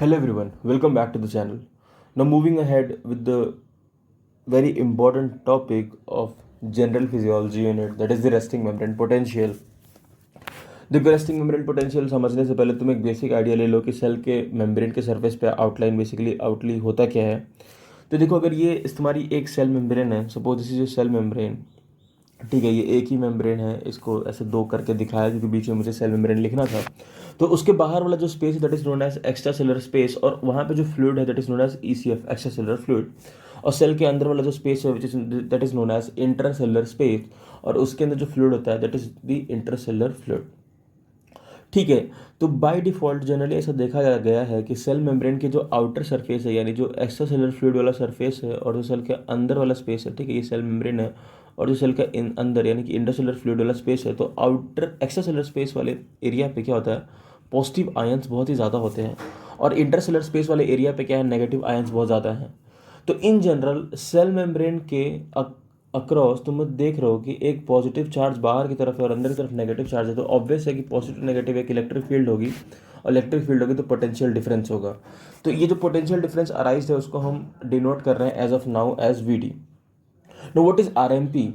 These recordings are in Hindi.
Hello everyone, welcome back to the channel. Now moving ahead with the very important topic of general physiology unit, that is the resting membrane potential. देखो रेस्टिंग मेम्ब्रेन पोटेंशियल समझने से पहले तुम एक बेसिक आइडिया ले लो कि सेल के मेम्ब्रेन के सरफेस पे आउटलाइन बेसिकली आउटली होता क्या है। तो देखो अगर ये तुम्हारी एक सेल मेम्ब्रेन है, suppose this is your cell membrane, ठीक है, ये एक ही मेम्ब्रेन है, इसको ऐसे दो करके दिखाया क्योंकि बीच में मुझे सेल मेम्ब्रेन लिखना था। तो उसके बाहर वाला जो स्पेस है that is known as extracellular space, और वहाँ पे जो फ्लूइड है that is known as ECF, extracellular fluid. और सेल के अंदर वाला जो स्पेस है that is known as intercellular space, और उसके अंदर जो फ्लूइड होता है that is the intercellular fluid. ठीक है, तो बाय डिफ़ॉल्ट जनरली ऐसा देखा गया है कि सेल मेम्ब्रेन की जो आउटर सरफेस है, यानी जो एक्स्ट्रा सेलुलर फ्लूइड वाला सरफेस है, और जो सेल के अंदर वाला स्पेस है, ठीक है, ये सेल मेम्ब्रेन है, और जो सेल का अंदर यानी कि इंटरसेलुलर फ्लूइड वाला स्पेस है, तो आउटर एक्स्ट्रा सेलुलर स्पेस वाले एरिया पे क्या होता है, पॉजिटिव आयंस बहुत ही ज़्यादा होते हैं, और इंटरसेलुलर स्पेस वाले एरिया पे क्या है, नेगेटिव आयंस बहुत ज़्यादा हैं। तो इन जनरल सेल मेम्ब्रेन के अक्रॉस तुम देख रहे हो कि एक पॉजिटिव चार्ज बाहर की तरफ है और अंदर की तरफ नेगेटिव चार्ज है, तो ऑब्वियस है कि पॉजिटिव नेगेटिव एक इलेक्ट्रिक फील्ड होगी, और इलेक्ट्रिक फील्ड होगी तो पोटेंशियल डिफरेंस होगा। तो ये जो पोटेंशियल डिफरेंस अराइज है उसको हम डिनोट कर रहे हैं as of now as V D. Know what is R M P?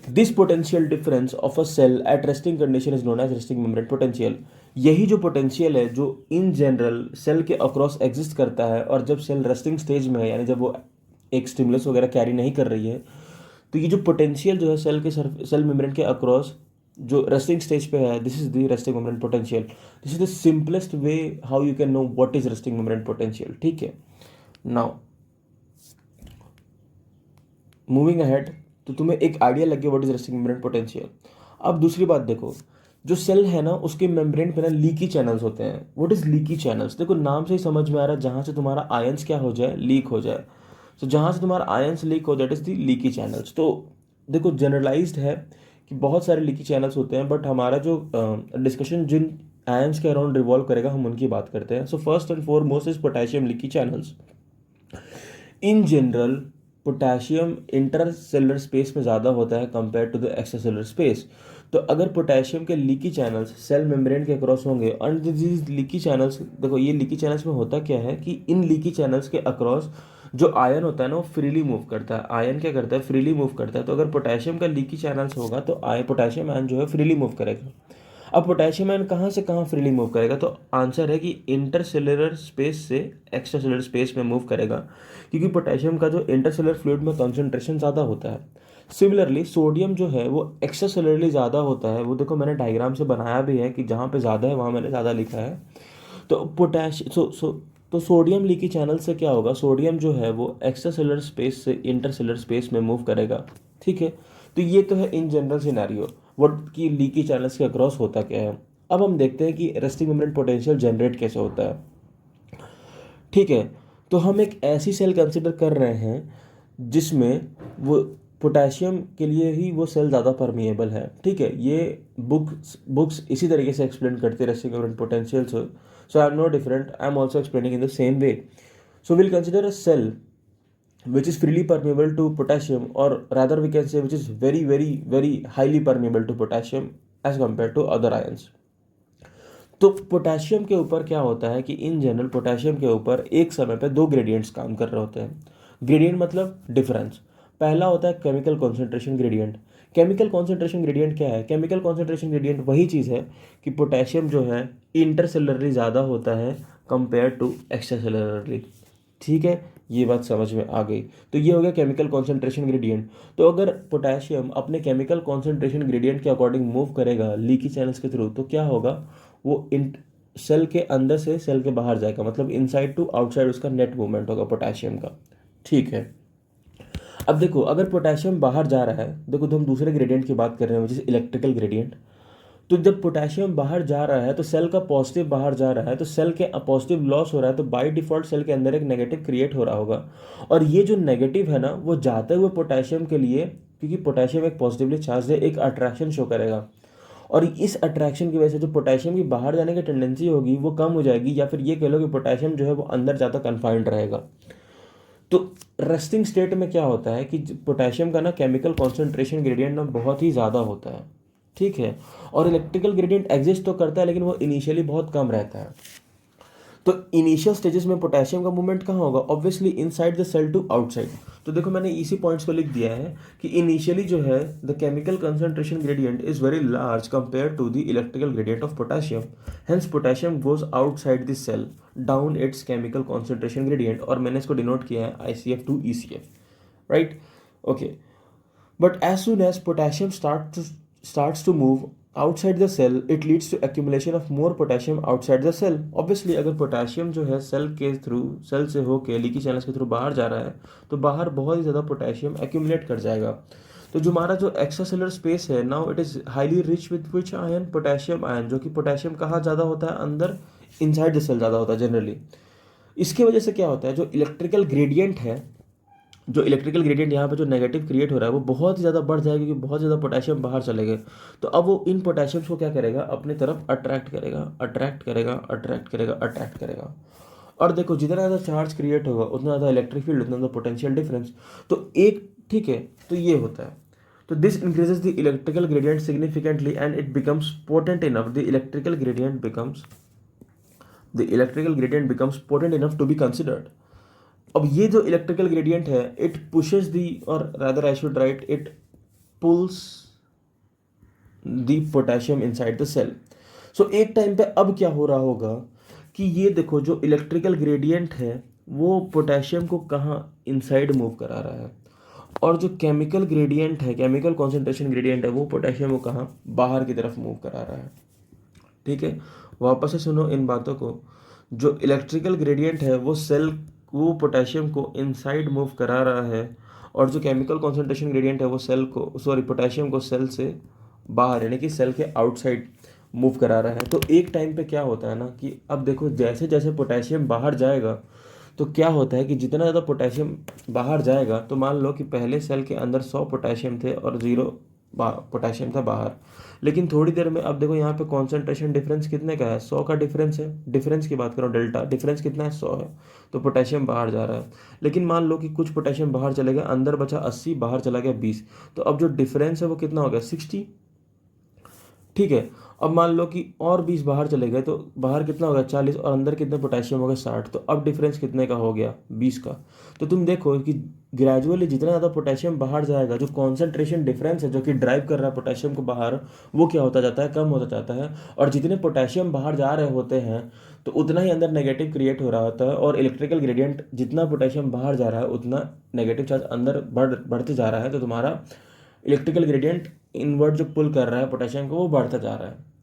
This potential difference of a cell at resting condition is known as resting membrane potential. यही जो पोटेंशियल है जो इन जनरल सेल के अक्रॉस एग्जिस्ट करता है, और जब सेल रेस्टिंग स्टेज में है यानी जब वो एक स्टिमुलस वगैरह कैरी नहीं कर रही है, तो ये जो पोटेंशियल जो है सेल मेम्ब्रेन के अक्रॉस जो रेस्टिंग स्टेज पे है, this is the resting membrane potential. This is the simplest way how you can no what is resting membrane potential. ठीक है, नाउ मूविंग अहेड, तो तुम्हें एक आइडिया लग गया what is resting membrane potential. अब दूसरी बात देखो, जो सेल है ना उसके मेम्ब्रेन पे ना लीकी चैनल्स होते हैं। What is leaky channels? देखो नाम से ही समझ में आ रहा है, जहाँ से तुम्हारा आयंस क्या हो जाए, लीक हो जाए। तो जहाँ से तुम्हारा आयंस लीक हो that is the leaky channels. तो देखो जनरलाइज्ड है कि बहुत सारे लीकी चैनल्स होते हैं, बट हमारा जो डिस्कशन जिन आयंस के अराउंड रिवॉल्व करेगा हम उनकी बात करते हैं। So first and foremost is potassium leaky channels. In general potassium intercellular space में ज़्यादा होता है compare to the extracellular space. तो अगर पोटेशियम के लीकी चैनल्स सेल मेम्ब्रेन के क्रॉस होंगे, एंड दिस लीकी चैनल्स, देखो ये लीकी चैनल्स में होता क्या है कि इन लीकी चैनल्स के अक्रॉस जो आयन होता है ना वो फ्रीली मूव करता है। आयन क्या करता है, फ्रीली मूव करता है। तो अगर पोटेशियम का लीकी चैनल्स होगा तो पोटेशियम आयन जो है फ्रीली मूव करेगा। अब पोटेशियम आयन कहाँ से कहाँ फ्रीली मूव करेगा? तो आंसर है कि इंटरसेलुलर स्पेस से एक्स्ट्रा सेलुलर स्पेस में मूव करेगा, क्योंकि पोटेशियम का जो इंटरसेलुलर फ्लूइड में कॉन्सेंट्रेशन ज़्यादा होता है। सिमिलरली सोडियम जो है वो एक्स्ट्रा सेलुलरली ज़्यादा होता है। वो देखो मैंने डायग्राम से बनाया भी है कि जहाँ पे ज़्यादा है वहाँ मैंने ज़्यादा लिखा है। तो तो सोडियम लीकी चैनल से क्या होगा, सोडियम जो है वो एक्स्ट्रा सेलुलर स्पेस से इंटरसेलुलर स्पेस में मूव करेगा। ठीक है, तो ये तो है इन जनरल सिनेरियो व्हाट की लीकी चैनल्स के अक्रॉस होता क्या है। अब हम देखते हैं कि रेस्टिंग मेम्ब्रेन पोटेंशियल जनरेट कैसे होता है। ठीक है, तो हम एक ऐसी सेल कंसिडर कर रहे हैं जिसमें वो पोटेशियम के लिए ही वो सेल ज़्यादा परमिएबल है। ठीक है, ये बुक्स इसी तरीके से एक्सप्लेन करते हैं resting membrane potential. So I am no different, I am also explaining in the same way. So will consider a cell which is freely permeable to potassium, or rather we can say which is very very very highly permeable to potassium as compared to other ions। तो पोटेशियम के ऊपर क्या होता है कि इन जनरल पोटेशियम के ऊपर एक समय पे दो ग्रेडियंट्स काम कर रहे होते हैं। ग्रेडियंट मतलब डिफरेंस। पहला होता है chemical concentration gradient. Chemical concentration gradient क्या है? केमिकल कॉन्सेंट्रेशन ग्रेडियंट वही चीज़ है कि पोटेशियम जो है इंटरसेलुलरली ज़्यादा होता है कंपेयर टू एक्स्ट्रासेलुलरली। ठीक है, ये बात समझ में आ गई। तो ये हो गया केमिकल कॉन्सेंट्रेशन ग्रेडियंट। तो अगर पोटेशियम अपने केमिकल कॉन्सेंट्रेशन ग्रेडियंट के अकॉर्डिंग मूव करेगा लीकी चैनल्स के थ्रू, तो क्या होगा, वो सेल के अंदर से सेल के बाहर जाएगा, मतलब इनसाइड टू आउटसाइड उसका नेट मूवमेंट होगा पोटेशियम का। ठीक है, अब देखो अगर पोटेशियम बाहर जा रहा है, देखो तो हम दूसरे ग्रेडियंट की बात कर रहे हैं जैसे इलेक्ट्रिकल ग्रेडियंट। तो जब पोटेशियम बाहर जा रहा है तो सेल का पॉजिटिव बाहर जा रहा है, तो सेल के पॉजिटिव लॉस हो रहा है, तो बाय डिफॉल्ट सेल के अंदर एक नेगेटिव क्रिएट हो रहा होगा। और ये जो नेगेटिव है ना वो जाते हुए पोटेशियम के लिए, क्योंकि पोटेशियम एक पॉजिटिवली चार्ज है, एक अट्रैक्शन शो करेगा। और इस अट्रैक्शन की वजह से जो पोटेशियम की बाहर जाने की टेंडेंसी होगी वो कम हो जाएगी, या फिर ये कह लो कि पोटेशियम जो है वो अंदर ज़्यादा कन्फाइंड रहेगा। तो रेस्टिंग स्टेट में क्या होता है कि पोटेशियम का ना केमिकल कॉन्सेंट्रेशन ग्रेडियंट ना बहुत ही ज़्यादा होता है। ठीक है, और इलेक्ट्रिकल ग्रेडियंट एग्जिस्ट तो करता है लेकिन वो इनिशियली बहुत कम रहता है। तो इनिशियल स्टेजेस में पोटेशियम का मूवमेंट कहाँ होगा? Obviously inside the cell to outside. तो देखो मैंने इसी पॉइंट्स को लिख दिया है कि इनिशियली जो है the chemical concentration gradient is very large compare to the electrical gradient of potassium, hence potassium goes outside the cell down its chemical concentration gradient, और मैंने इसको डिनोट किया है ICF to ECF, right? Okay, but as soon as potassium starts to move outside the cell, it leads to accumulation of more potassium outside the cell. Obviously अगर पोटेशियम जो है सेल के थ्रू, सेल से होके लीकी चैनल्स के थ्रू बाहर जा रहा है तो बाहर बहुत ही ज़्यादा पोटेशियम एक्यूमुलेट कर जाएगा। तो जो हमारा जो एक्स्ट्रा सेलुलर स्पेस है now it is highly rich with which ion? Potassium ion, जो कि पोटेशियम कहाँ ज़्यादा होता है? अंदर, इनसाइड द सेल ज़्यादा होता है जनरली। इसकी वजह से क्या होता है, जो इलेक्ट्रिकल ग्रेडियंट है, जो इलेक्ट्रिकल ग्रेडियंट यहाँ पे जो नेगेटिव क्रिएट हो रहा है वो बहुत ज़्यादा बढ़ जाएगा क्योंकि बहुत ज़्यादा पोटेशियम बाहर चले गए। तो अब वो इन पोटेशियम्स को क्या करेगा? अपनी तरफ अट्रैक्ट करेगा, अट्रैक्ट करेगा, अट्रैक्ट करेगा, अट्रैक्ट करेगा। और देखो जितना ज़्यादा चार्ज क्रिएट होगा उतना ज़्यादा इलेक्ट्रिक फील्ड, उतना ज़्यादा पोटेंशियल डिफरेंस। तो एक, ठीक है, तो ये होता है। तो this increases the electrical gradient significantly and it becomes potent enough, the electrical gradient becomes potent enough to be considered. अब ये जो इलेक्ट्रिकल ग्रेडियंट है इट पुशेस दी, और rather I should write it pulls the potassium inside the cell. So एक टाइम पे अब क्या हो रहा होगा कि ये देखो जो इलेक्ट्रिकल ग्रेडियंट है वो पोटेशियम को कहाँ? इनसाइड मूव करा रहा है, और जो केमिकल ग्रेडियंट है, केमिकल कॉन्सेंट्रेशन ग्रेडियंट है, वो पोटेशियम को कहाँ? बाहर की तरफ मूव करा रहा है। ठीक है, वापस से सुनो इन बातों को। जो इलेक्ट्रिकल ग्रेडियंट है वो पोटेशियम को इनसाइड मूव करा रहा है, और जो केमिकल कॉन्सेंट्रेशन ग्रेडियंट है वो पोटेशियम को सेल से बाहर, यानी कि सेल के आउटसाइड मूव करा रहा है। तो एक टाइम पे क्या होता है ना कि अब देखो जैसे जैसे पोटेशियम बाहर जाएगा तो क्या होता है कि जितना ज़्यादा पोटेशियम बाहर जाएगा, तो मान लो कि पहले सेल के अंदर 100 पोटेशियम थे और 0 पोटेशियम था बाहर, लेकिन थोड़ी देर में अब देखो यहाँ पे कॉन्सेंट्रेशन डिफरेंस कितने का है? 100 का डिफरेंस है। डिफरेंस की बात करो, डेल्टा डिफरेंस कितना है? 100 है। तो पोटेशियम बाहर जा रहा है, लेकिन मान लो कि कुछ पोटेशियम बाहर चले गया, अंदर बचा 80, बाहर चला गया 20। तो अब जो डिफरेंस है वो कितना हो गया? 60। ठीक है, अब मान लो कि और 20 बाहर चले गए तो बाहर कितना हो गया? 40, और अंदर कितने पोटेशियम हो गया? 60। तो अब डिफरेंस कितने का हो गया? 20 का। तो तुम देखो कि ग्रेजुअली जितना ज़्यादा पोटेशियम बाहर जाएगा, जो कॉन्सेंट्रेशन डिफरेंस है जो कि ड्राइव कर रहा है पोटेशियम को बाहर, वो क्या होता जाता है? कम होता जाता है। और जितने पोटेशियम बाहर जा रहे होते हैं तो उतना ही अंदर नेगेटिव क्रिएट हो रहा होता है, और इलेक्ट्रिकल ग्रेडियंट जितना पोटेशियम बाहर जा रहा है उतना नेगेटिव चार्ज अंदर बढ़ते जा रहा है। तो तुम्हारा इलेक्ट्रिकल ग्रेडियंट इनवर्ट जो पुल कर रहा है पोटेशियम को वो बढ़ता जा रहा है।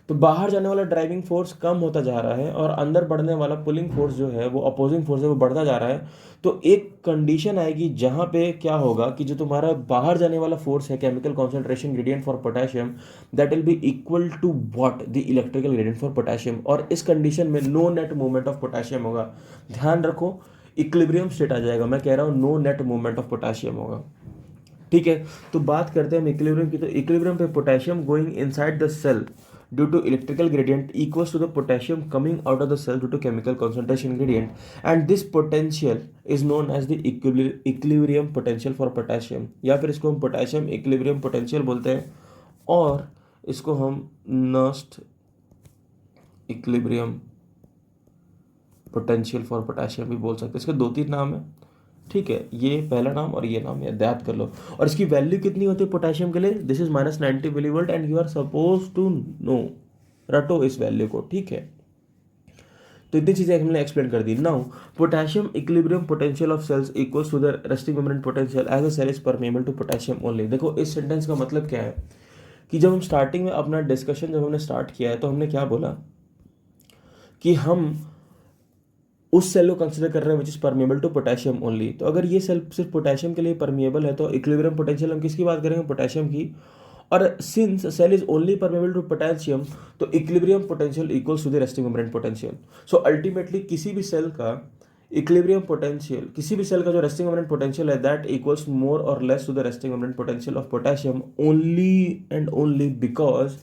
तो बाहर जाने वाला ड्राइविंग फोर्स कम होता जा रहा है और अंदर बढ़ने वाला पुलिंग फोर्स जो है वो अपोजिंग फोर्स है वो बढ़ता जा रहा है। तो एक कंडीशन आएगी जहाँ पे क्या होगा कि जो तुम्हारा बाहर जाने वाला फोर्स है, chemical concentration gradient for potassium, that will be equal to what? The electrical gradient for potassium. और इस कंडीशन में no net movement of potassium होगा। ध्यान रखो, इक्विलिब्रियम स्टेट आ जाएगा। मैं कह रहा हूँ no net movement of potassium होगा। ठीक है, तो बात करते हैं हम इक्विलिब्रियम की। तो इक्विलिब्रियम पे potassium going inside the cell due to electrical gradient equals to the potassium coming out of the cell due to chemical concentration gradient, and this potential is known as the equilibrium potential for potassium, या फिर इसको हम potassium equilibrium potential बोलते हैं, और इसको हम Nernst equilibrium potential for potassium भी बोल सकते हैं। इसके 2-3 नाम है। ठीक है, ये पहला नाम और ये नाम याद कर लो। और इसकी वैल्यू कितनी होती है पोटेशियम के लिए? This is -90 millivolt and you are suppose to know, रटो इस वैल्यू को। ठीक है, तो इतनी चीजें हमने एक्सप्लेन कर दी। Now potassium equilibrium potential of cells equals to the resting moment potential as a cell is permeable to potassium only. देखो इस सेंटेंस का मतलब क्या है कि जब हम स्टार्टिंग में अपना डिस्कशन जब हमने स्टार्ट किया है तो हमने क्या बोला कि हम उस सेल को कंसिडर कर रहे हैं which is permeable to potassium only. तो अगर ये सेल सिर्फ पोटेशियम के लिए परमेबल है तो इक्विलिब्रियम पोटेंशियल हम किसकी बात करेंगे? पोटेशियम की। और since cell is only permeable to potassium तो equilibrium potential equals to the resting moment potential. So ultimately किसी भी सेल का इक्विलिब्रियम पोटेंशियल, किसी भी सेल का जो रेस्टिंग मोमेंट पोटेंशियल है that equals more or less to the resting moment potential of potassium only and only because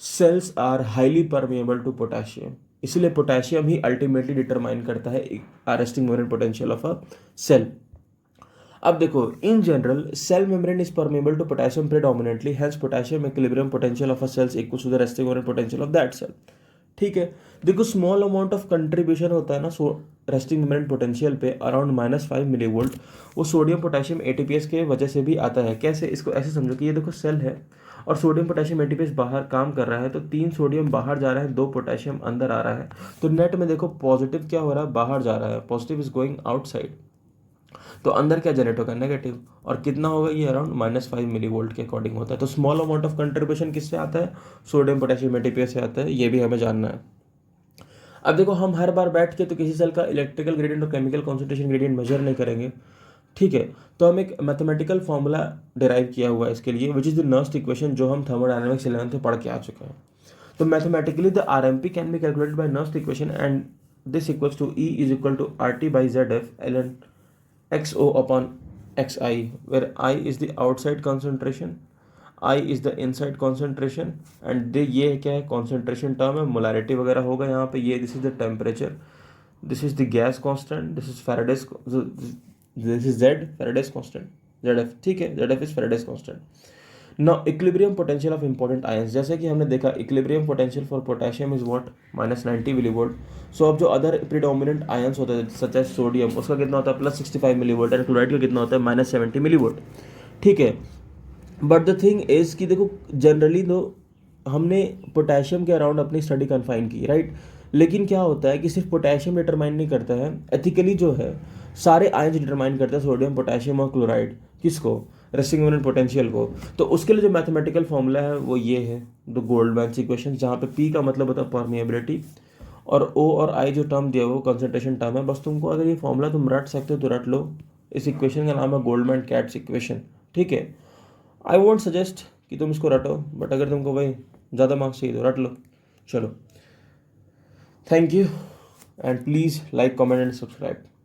cells are highly permeable to potassium. इसलिए पोटेशियम ही अल्टीमेटली डिटरमाइन करता है resting moment potential of a cell. अब देखो in general cell membrane is permeable to potassium predominantly, hence potassium equilibrium potential of a cells equals to the resting moment potential of that cell. ठीक है। देखो स्मॉल अमाउंट ऑफ कंट्रीब्यूशन होता है ना रेस्टिंग मेम्ब्रेन पोटेंशियल पे अराउंड -5 मिलीवोल्ट, वो सोडियम पोटेशियम एटीपीएस के वजह से भी आता है। कैसे? इसको ऐसे समझो कि ये देखो सेल है और सोडियम पोटेशियम एटीपीएस बाहर काम कर रहा है, तो 3 सोडियम बाहर जा रहा है, 2 पोटेशियम अंदर आ रहा है, तो नेट में देखो पॉजिटिव क्या हो रहा है, बाहर जा रहा है, पॉजिटिव इज गोइंग आउटसाइड, तो अंदर क्या जनरेट होगा, नेगेटिव। और कितना होगा ये, अराउंड -5 मिलीवोल्ट के अकॉर्डिंग होता है। तो स्मॉल अमाउंट ऑफ कंट्रीब्यूशन किससे आता है, सोडियम पोटेशियम एटीपीएस से आता है, ये भी हमें जानना है। अब देखो हम हर बार बैठ के तो किसी सेल का इलेक्ट्रिकल ग्रेडियंट और केमिकल कॉन्सेंट्रेशन ग्रेडियंट मेजर नहीं करेंगे, ठीक है। तो हम एक मैथमेटिकल फॉर्मूला डिराइव किया हुआ है इसके लिए, which is the Nernst equation, जो हम थर्मोडायनामिक्स 11th में पढ़ के आ चुके हैं। तो mathematically the RMP can be calculated by Nernst equation and this equals to E is equal to RT by ZF ln XO upon XI, where I is the outside concentration, I is the inside concentration, and ये क्या है, concentration term है, molarity वगैरह होगा यहाँ पे, ये this is the temperature, this is the gas constant, this is Faraday's, this is Z Faraday's constant, ZF, ठीक है, ZF is Faraday's constant. Now equilibrium potential of important ions, जैसे कि हमने देखा equilibrium potential for potassium is what, -90 millivolt. So अब जो अदर प्रीडोमिनेंट आयंस होते हैं सच एज सोडियम, उसका कितना होता है, +65 मिलीवोल्ट, एंड क्लोराइड का कितना होता है, -70 मिलीवोल्ट, ठीक है। बट द थिंग इज कि देखो जनरली तो हमने पोटेशियम के अराउंड अपनी स्टडी कन्फाइन की, राइट। लेकिन क्या होता है कि सिर्फ पोटेशियम डिटरमाइन नहीं करता है, एथिकली जो है सारे आयंस डिटरमाइन करते हैं, सोडियम पोटेशियम और क्लोराइड, किसको, रेस्टिंग मेम्ब्रेन पोटेंशियल को। तो उसके लिए जो मैथमेटिकल फॉर्मूला है वो ये है, द गोल्डमैन इक्वेशन, जहाँ पे पी का मतलब होता है परमिएबिलिटी और ओ और आई जो टर्म दिया वो कंसंट्रेशन टर्म है। बस तुमको अगर ये फॉर्मूला तुम रट सकते हो तो रट लो। इस इक्वेशन का नाम है गोल्डमैन कैट्स इक्वेशन, ठीक है। आई वोंट सजेस्ट कि तुम इसको रटो, बट अगर तुमको भाई ज़्यादा मार्क्स चाहिए तो रट लो। चलो, thank you and please like, comment and subscribe.